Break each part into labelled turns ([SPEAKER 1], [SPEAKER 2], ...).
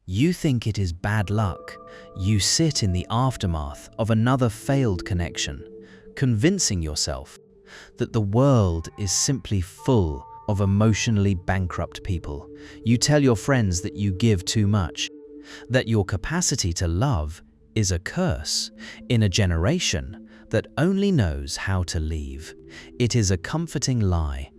[SPEAKER 1] You think it is bad luck. You sit in the aftermath of another failed connection, convincing yourself that the world is simply full of emotionally bankrupt people. You tell your friends that you give too much, that your capacity to love is a curse in a generation that only knows how to leave. It is a comforting lie.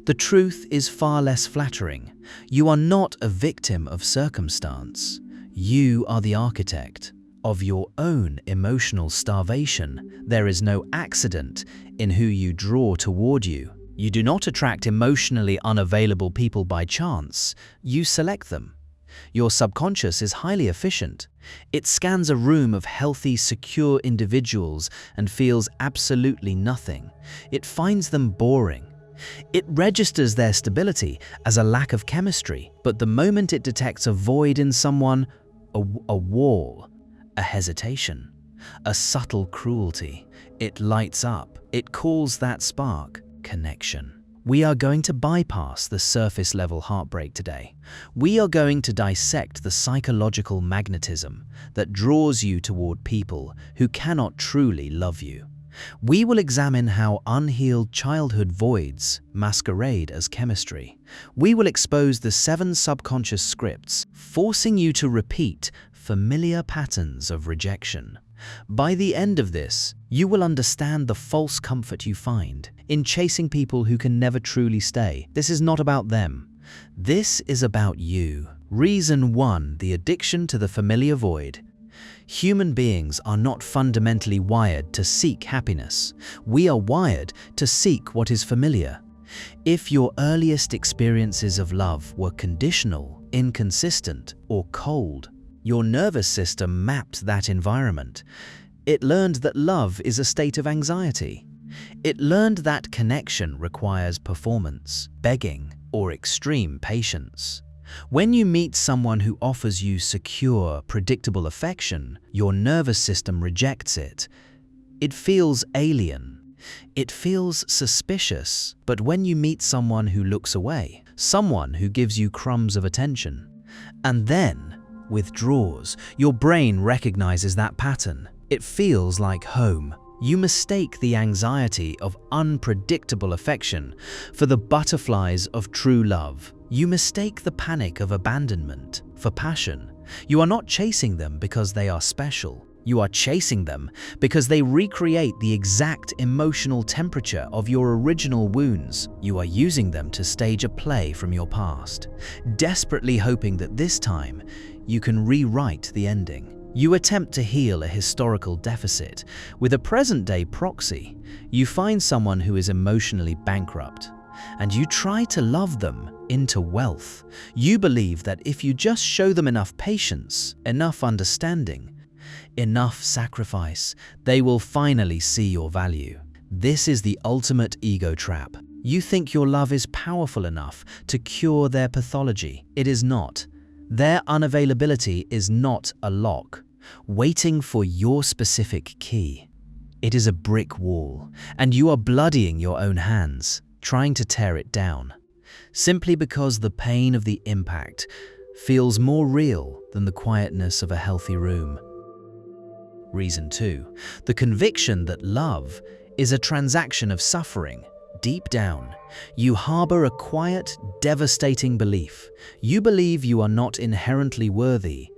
[SPEAKER 1] The truth is far less flattering. You are not a victim of circumstance. You are the architect of your own emotional starvation. There is no accident in who you draw toward you. You do not attract emotionally unavailable people by chance. You select them. Your subconscious is highly efficient. It scans a room of healthy, secure individuals and feels absolutely nothing. It finds them boring. It registers their stability as a lack of chemistry, but the moment it detects a void in someone, a wall, a hesitation, a subtle cruelty, it lights up. It calls that spark connection. We are going to bypass the surface-level heartbreak today. We are going to dissect the psychological magnetism that draws you toward people who cannot truly love you. We will examine how unhealed childhood voids masquerade as chemistry. We will expose the 7 subconscious scripts, forcing you to repeat familiar patterns of rejection. By the end of this, you will understand the false comfort you find in chasing people who can never truly stay. This is not about them. This is about you. Reason 1: the addiction to the familiar void. Human beings are not fundamentally wired to seek happiness. We are wired to seek what is familiar. If your earliest experiences of love were conditional, inconsistent, or cold, your nervous system mapped that environment. It learned that love is a state of anxiety. It learned that connection requires performance, begging, or extreme patience. When you meet someone who offers you secure, predictable affection, your nervous system rejects it. It feels alien. It feels suspicious. But when you meet someone who looks away, someone who gives you crumbs of attention, and then withdraws, your brain recognizes that pattern. It feels like home. You mistake the anxiety of unpredictable affection for the butterflies of true love. You mistake the panic of abandonment for passion. You are not chasing them because they are special. You are chasing them because they recreate the exact emotional temperature of your original wounds. You are using them to stage a play from your past, desperately hoping that this time you can rewrite the ending. You attempt to heal a historical deficit with a present-day proxy. You find someone who is emotionally bankrupt, and you try to love them into wealth. You believe that if you just show them enough patience, enough understanding, enough sacrifice, they will finally see your value. This is the ultimate ego trap. You think your love is powerful enough to cure their pathology. It is not. Their unavailability is not a lock, waiting for your specific key. It is a brick wall, and you are bloodying your own hands, trying to tear it down, simply because the pain of the impact feels more real than the quietness of a healthy room. Reason 2: the conviction that love is a transaction of suffering. Deep down, you harbor a quiet, devastating belief. You believe you are not inherently worthy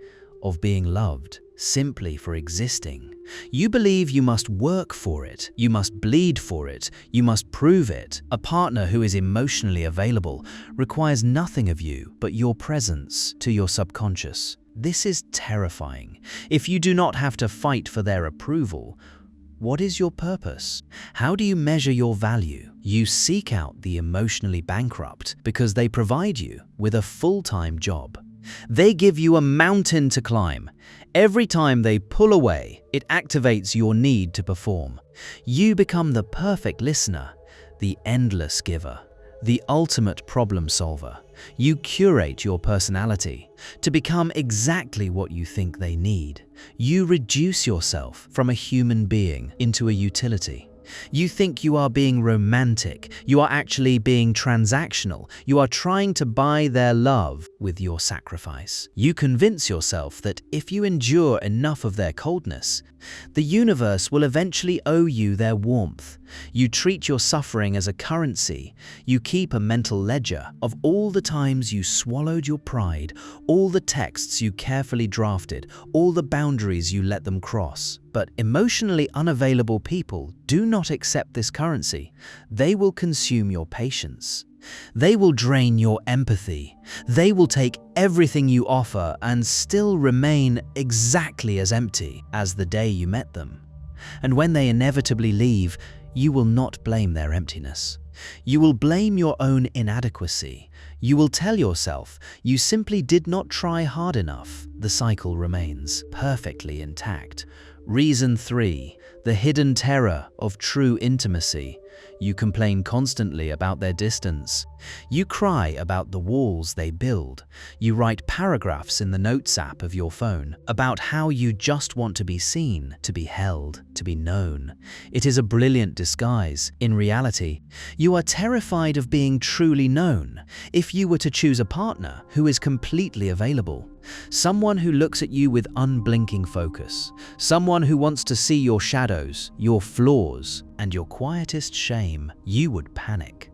[SPEAKER 1] of being loved simply for existing. You believe you must work for it, you must bleed for it, you must prove it. A partner who is emotionally available requires nothing of you but your presence to your subconscious. This is terrifying. If you do not have to fight for their approval, what is your purpose? How do you measure your value? You seek out the emotionally bankrupt because they provide you with a full-time job. They give you a mountain to climb. Every time they pull away, it activates your need to perform. You become the perfect listener, the endless giver, the ultimate problem solver. You curate your personality to become exactly what you think they need. You reduce yourself from a human being into a utility. You think you are being romantic. You are actually being transactional. You are trying to buy their love with your sacrifice. You convince yourself that if you endure enough of their coldness, the universe will eventually owe you their warmth. You treat your suffering as a currency. You keep a mental ledger of all the times you swallowed your pride, all the texts you carefully drafted, all the boundaries you let them cross. But emotionally unavailable people do not accept this currency. They will consume your patience. They will drain your empathy. They will take everything you offer and still remain exactly as empty as the day you met them. And when they inevitably leave, you will not blame their emptiness. You will blame your own inadequacy. You will tell yourself you simply did not try hard enough. The cycle remains perfectly intact. Reason 3. The hidden terror of true intimacy. You complain constantly about their distance. You cry about the walls they build. You write paragraphs in the notes app of your phone about how you just want to be seen, to be held, to be known. It is a brilliant disguise. In reality, you are terrified of being truly known. If you were to choose a partner who is completely available, someone who looks at you with unblinking focus, someone who wants to see your shadows, your flaws, and your quietest shame, you would panic.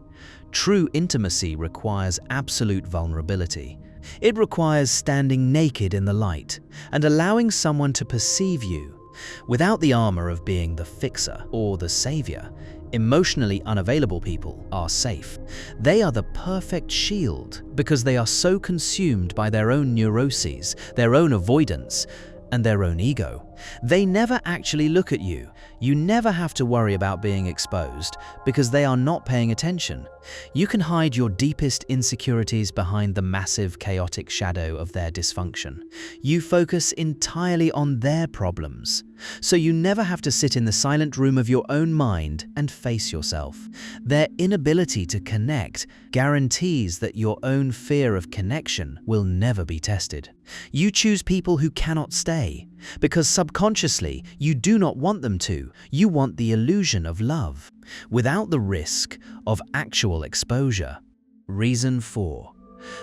[SPEAKER 1] True intimacy requires absolute vulnerability. It requires standing naked in the light and allowing someone to perceive you without the armor of being the fixer or the savior. Emotionally unavailable people are safe. They are the perfect shield because they are so consumed by their own neuroses, their own avoidance, and their own ego. They never actually look at you. You never have to worry about being exposed because they are not paying attention. You can hide your deepest insecurities behind the massive chaotic shadow of their dysfunction. You focus entirely on their problems, so you never have to sit in the silent room of your own mind and face yourself. Their inability to connect guarantees that your own fear of connection will never be tested. You choose people who cannot stay because subconsciously you do not want them to. You want the illusion of love without the risk of actual exposure. Reason 4.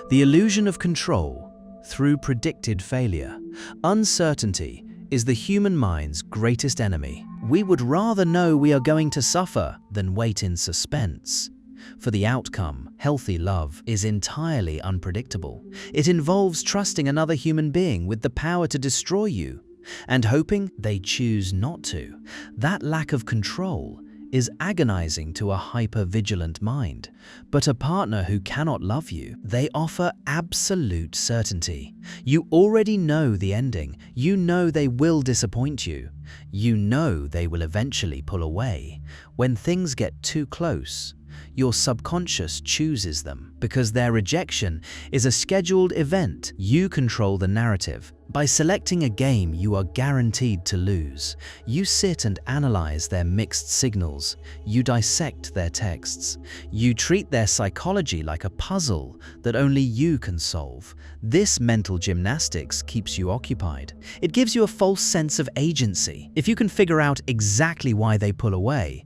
[SPEAKER 1] The illusion of control through predicted failure. Uncertainty is the human mind's greatest enemy. We would rather know we are going to suffer than wait in suspense. For the outcome, healthy love is entirely unpredictable. It involves trusting another human being with the power to destroy you and hoping they choose not to. That lack of control is agonizing to a hyper-vigilant mind. But a partner who cannot love you, they offer absolute certainty. You already know the ending. You know they will disappoint you. You know they will eventually pull away. When things get too close, your subconscious chooses them because their rejection is a scheduled event. You control the narrative. By selecting a game you are guaranteed to lose, you sit and analyze their mixed signals. You dissect their texts. You treat their psychology like a puzzle that only you can solve. This mental gymnastics keeps you occupied. It gives you a false sense of agency. If you can figure out exactly why they pull away,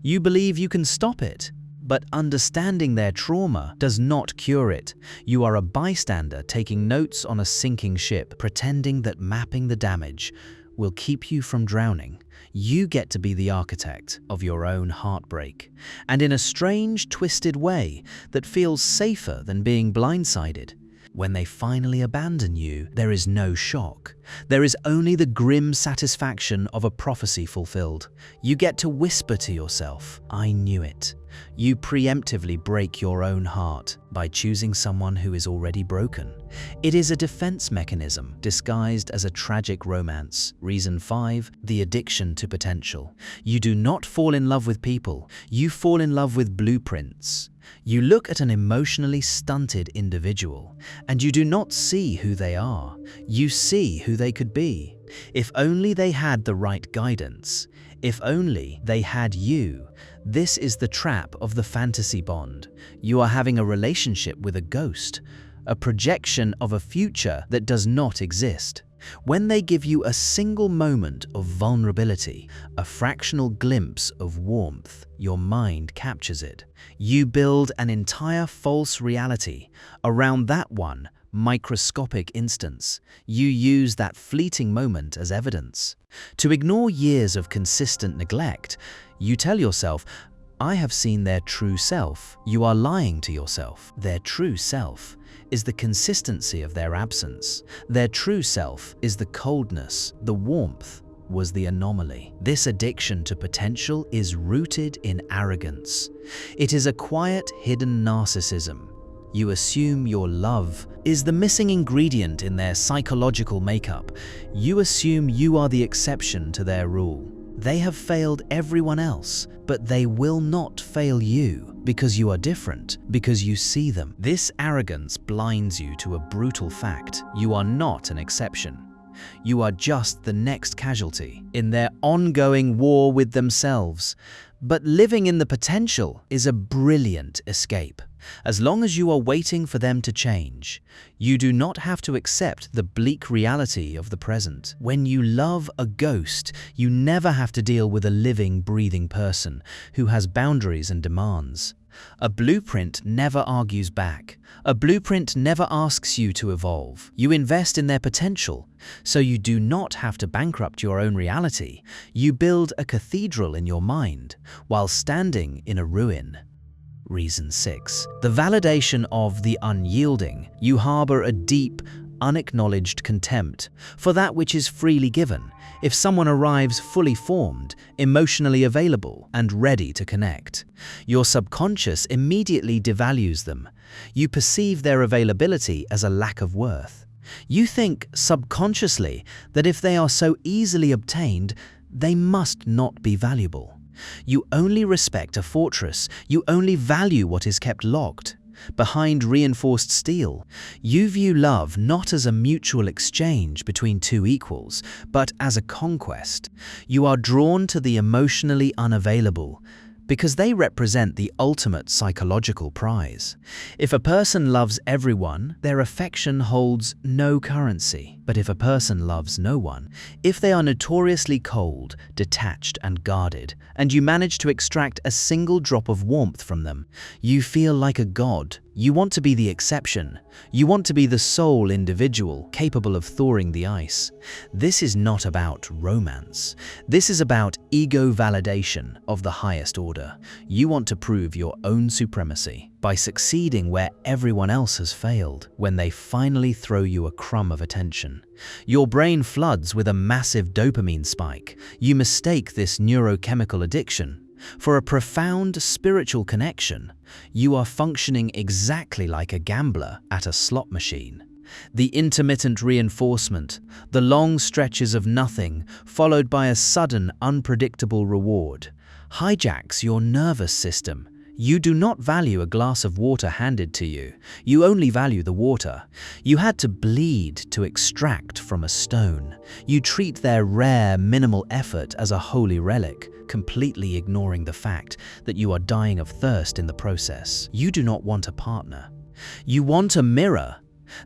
[SPEAKER 1] you believe you can stop it. But understanding their trauma does not cure it. You are a bystander taking notes on a sinking ship, pretending that mapping the damage will keep you from drowning. You get to be the architect of your own heartbreak, and in a strange, twisted way that feels safer than being blindsided. When they finally abandon you, there is no shock. There is only the grim satisfaction of a prophecy fulfilled. You get to whisper to yourself, "I knew it." You preemptively break your own heart by choosing someone who is already broken. It is a defense mechanism disguised as a tragic romance. Reason 5. The addiction to potential. You do not fall in love with people. You fall in love with blueprints. You look at an emotionally stunted individual, and you do not see who they are. You see who they could be. If only they had the right guidance. If only they had you. This is the trap of the fantasy bond. You are having a relationship with a ghost, a projection of a future that does not exist. When they give you a single moment of vulnerability, a fractional glimpse of warmth, your mind captures it. You build an entire false reality around that one microscopic instance. You use that fleeting moment as evidence. To ignore years of consistent neglect, you tell yourself, "I have seen their true self." You are lying to yourself. Their true self is the consistency of their absence. Their true self is the coldness. The warmth was the anomaly. This addiction to potential is rooted in arrogance. It is a quiet, hidden narcissism. You assume your love is the missing ingredient in their psychological makeup. You assume you are the exception to their rule. They have failed everyone else, but they will not fail you because you are different, because you see them. This arrogance blinds you to a brutal fact. You are not an exception. You are just the next casualty in their ongoing war with themselves. But living in the potential is a brilliant escape. As long as you are waiting for them to change, you do not have to accept the bleak reality of the present. When you love a ghost, you never have to deal with a living, breathing person who has boundaries and demands. A blueprint never argues back. A blueprint never asks you to evolve. You invest in their potential, so you do not have to bankrupt your own reality. You build a cathedral in your mind while standing in a ruin. Reason 6. The validation of the unyielding. You harbor a deep, unacknowledged contempt for that which is freely given. If someone arrives fully formed, emotionally available, and ready to connect, your subconscious immediately devalues them. You perceive their availability as a lack of worth. You think subconsciously that if they are so easily obtained, they must not be valuable. You only respect a fortress. You only value what is kept locked behind reinforced steel. You view love not as a mutual exchange between two equals, but as a conquest. You are drawn to the emotionally unavailable because they represent the ultimate psychological prize. If a person loves everyone, their affection holds no currency. But if a person loves no one, if they are notoriously cold, detached, and guarded, and you manage to extract a single drop of warmth from them, you feel like a god. You want to be the exception. You want to be the sole individual capable of thawing the ice. This is not about romance. This is about ego validation of the highest order. You want to prove your own supremacy by succeeding where everyone else has failed. When they finally throw you a crumb of attention, your brain floods with a massive dopamine spike. You mistake this neurochemical addiction for a profound spiritual connection. You are functioning exactly like a gambler at a slot machine. The intermittent reinforcement, the long stretches of nothing followed by a sudden, unpredictable reward, hijacks your nervous system. You do not value a glass of water handed to you. You only value the water. You had to bleed to extract from a stone. You treat their rare, minimal effort as a holy relic, completely ignoring the fact that you are dying of thirst in the process. You do not want a partner. You want a mirror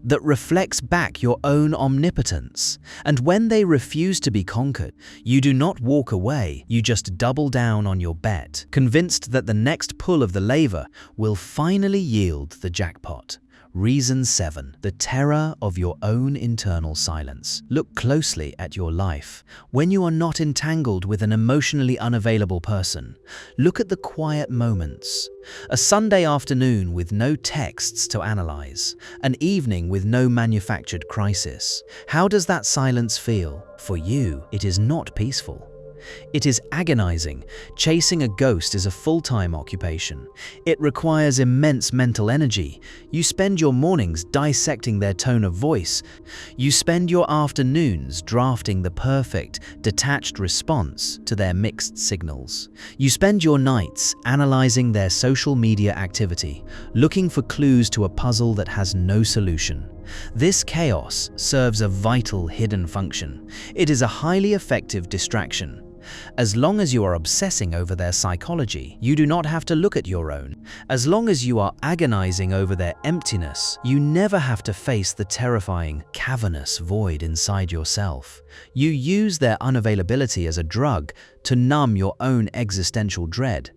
[SPEAKER 1] that reflects back your own omnipotence. And when they refuse to be conquered, you do not walk away, you just double down on your bet, convinced that the next pull of the lever will finally yield the jackpot. Reason 7. The terror of your own internal silence. Look closely at your life. When you are not entangled with an emotionally unavailable person, look at the quiet moments. A Sunday afternoon with no texts to analyze. An evening with no manufactured crisis. How does that silence feel? For you, it is not peaceful. It is agonizing. Chasing a ghost is a full-time occupation. It requires immense mental energy. You spend your mornings dissecting their tone of voice. You spend your afternoons drafting the perfect, detached response to their mixed signals. You spend your nights analyzing their social media activity, looking for clues to a puzzle that has no solution. This chaos serves a vital hidden function. It is a highly effective distraction. As long as you are obsessing over their psychology, you do not have to look at your own. As long as you are agonizing over their emptiness, you never have to face the terrifying, cavernous void inside yourself. You use their unavailability as a drug to numb your own existential dread.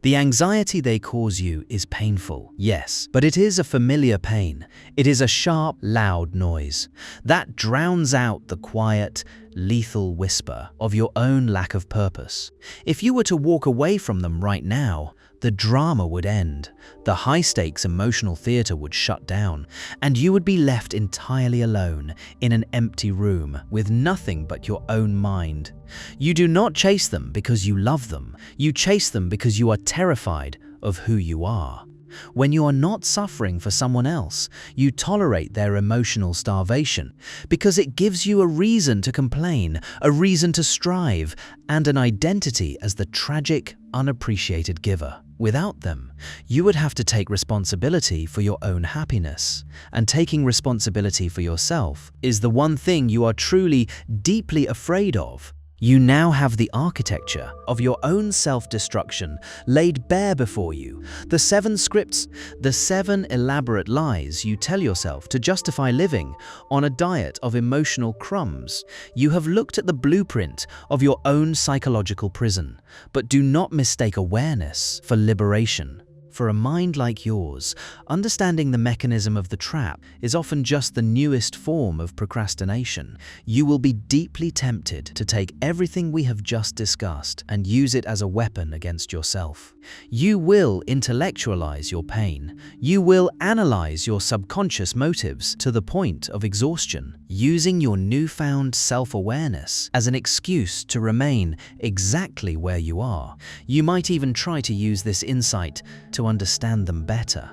[SPEAKER 1] The anxiety they cause you is painful, yes, but it is a familiar pain. It is a sharp, loud noise that drowns out the quiet, lethal whisper of your own lack of purpose. If you were to walk away from them right now, the drama would end, the high-stakes emotional theater would shut down, and you would be left entirely alone in an empty room with nothing but your own mind. You do not chase them because you love them. You chase them because you are terrified of who you are. When you are not suffering for someone else, you tolerate their emotional starvation because it gives you a reason to complain, a reason to strive, and an identity as the tragic, unappreciated giver. Without them, you would have to take responsibility for your own happiness. And taking responsibility for yourself is the one thing you are truly, deeply afraid of. You now have the architecture of your own self-destruction laid bare before you. The 7 scripts, the 7 elaborate lies you tell yourself to justify living on a diet of emotional crumbs. You have looked at the blueprint of your own psychological prison, but do not mistake awareness for liberation. For a mind like yours, understanding the mechanism of the trap is often just the newest form of procrastination. You will be deeply tempted to take everything we have just discussed and use it as a weapon against yourself. You will intellectualize your pain. You will analyze your subconscious motives to the point of exhaustion, using your newfound self-awareness as an excuse to remain exactly where you are. You might even try to use this insight to understand them better.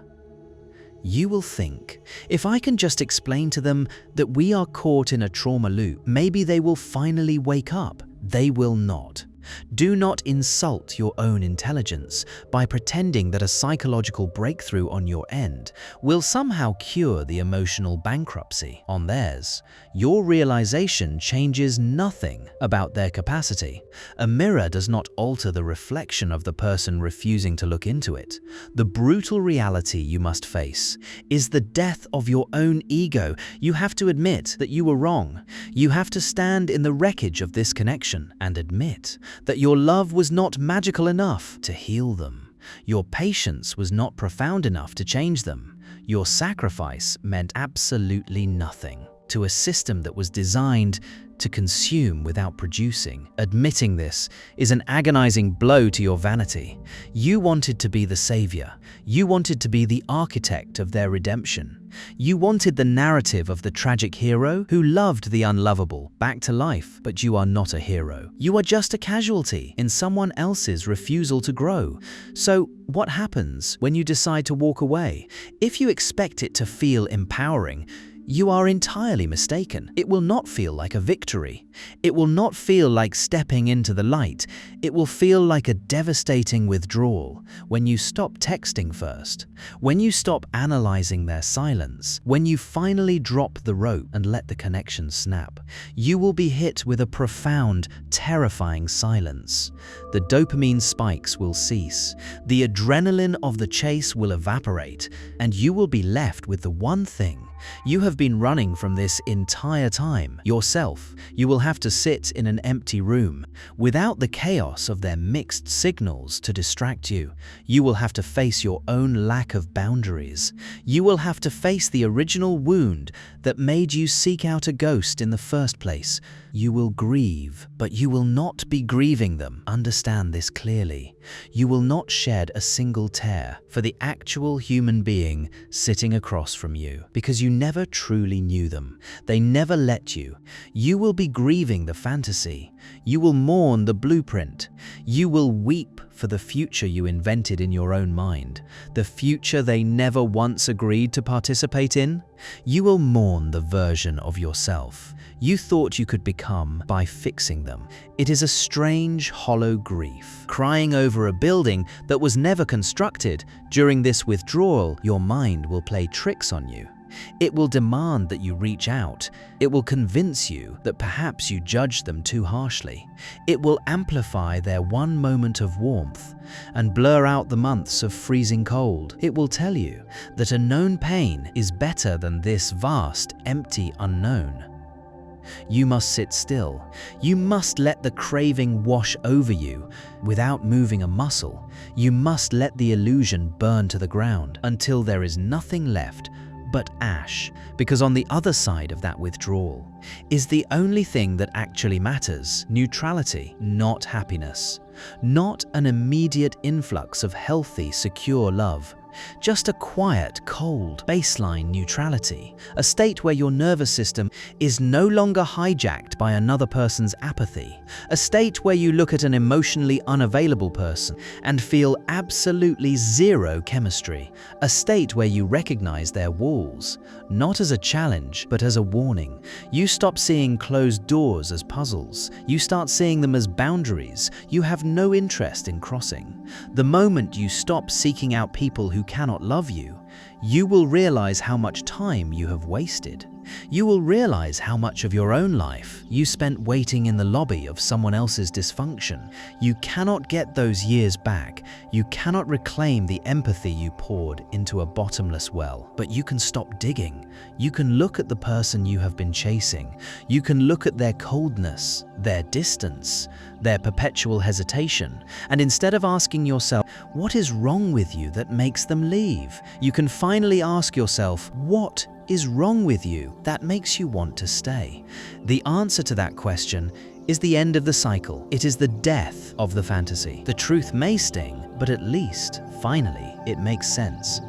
[SPEAKER 1] You will think, if I can just explain to them that we are caught in a trauma loop, maybe they will finally wake up. They will not. Do not insult your own intelligence by pretending that a psychological breakthrough on your end will somehow cure the emotional bankruptcy on theirs. Your realization changes nothing about their capacity. A mirror does not alter the reflection of the person refusing to look into it. The brutal reality you must face is the death of your own ego. You have to admit that you were wrong. You have to stand in the wreckage of this connection and admit that your love was not magical enough to heal them. Your patience was not profound enough to change them. Your sacrifice meant absolutely nothing to a system that was designed to consume without producing. Admitting this is an agonizing blow to your vanity. You wanted to be the savior. You wanted to be the architect of their redemption. You wanted the narrative of the tragic hero who loved the unlovable back to life, but you are not a hero. You are just a casualty in someone else's refusal to grow. So what happens when you decide to walk away? If you expect it to feel empowering, you are entirely mistaken. It will not feel like a victory. It will not feel like stepping into the light. It will feel like a devastating withdrawal when you stop texting first, when you stop analyzing their silence, when you finally drop the rope and let the connection snap. You will be hit with a profound, terrifying silence. The dopamine spikes will cease. The adrenaline of the chase will evaporate, and you will be left with the one thing you have been running from this entire time: yourself. You will have to sit in an empty room without the chaos of their mixed signals to distract you. You will have to face your own lack of boundaries. You will have to face the original wound that made you seek out a ghost in the first place. You will grieve, but you will not be grieving them. Understand this clearly. You will not shed a single tear for the actual human being sitting across from you, because you never truly knew them. They never let you. You will be grieving the fantasy. You will mourn the blueprint. You will weep for the future you invented in your own mind, the future they never once agreed to participate in. You will mourn the version of yourself you thought you could become by fixing them. It is a strange, hollow grief, crying over a building that was never constructed. During this withdrawal, your mind will play tricks on you. It will demand that you reach out. It will convince you that perhaps you judged them too harshly. It will amplify their one moment of warmth and blur out the months of freezing cold. It will tell you that a known pain is better than this vast, empty unknown. You must sit still. You must let the craving wash over you without moving a muscle. You must let the illusion burn to the ground until there is nothing left but ash, because on the other side of that withdrawal is the only thing that actually matters: neutrality, not happiness. Not an immediate influx of healthy, secure love. Just a quiet, cold, baseline neutrality, a state where your nervous system is no longer hijacked by another person's apathy, a state where you look at an emotionally unavailable person and feel absolutely zero chemistry, a state where you recognize their walls, not as a challenge, but as a warning. You stop seeing closed doors as puzzles. You start seeing them as boundaries you have no interest in crossing. The moment you stop seeking out people who cannot love you, you will realize how much time you have wasted. You will realize how much of your own life you spent waiting in the lobby of someone else's dysfunction. You cannot get those years back. You cannot reclaim the empathy you poured into a bottomless well. But you can stop digging. You can look at the person you have been chasing. You can look at their coldness, their distance, their perpetual hesitation, and instead of asking yourself, what is wrong with you that makes them leave? You can finally ask yourself, what is wrong with you that makes you want to stay? The answer to that question is the end of the cycle. It is the death of the fantasy. The truth may sting, but at least, finally, it makes sense.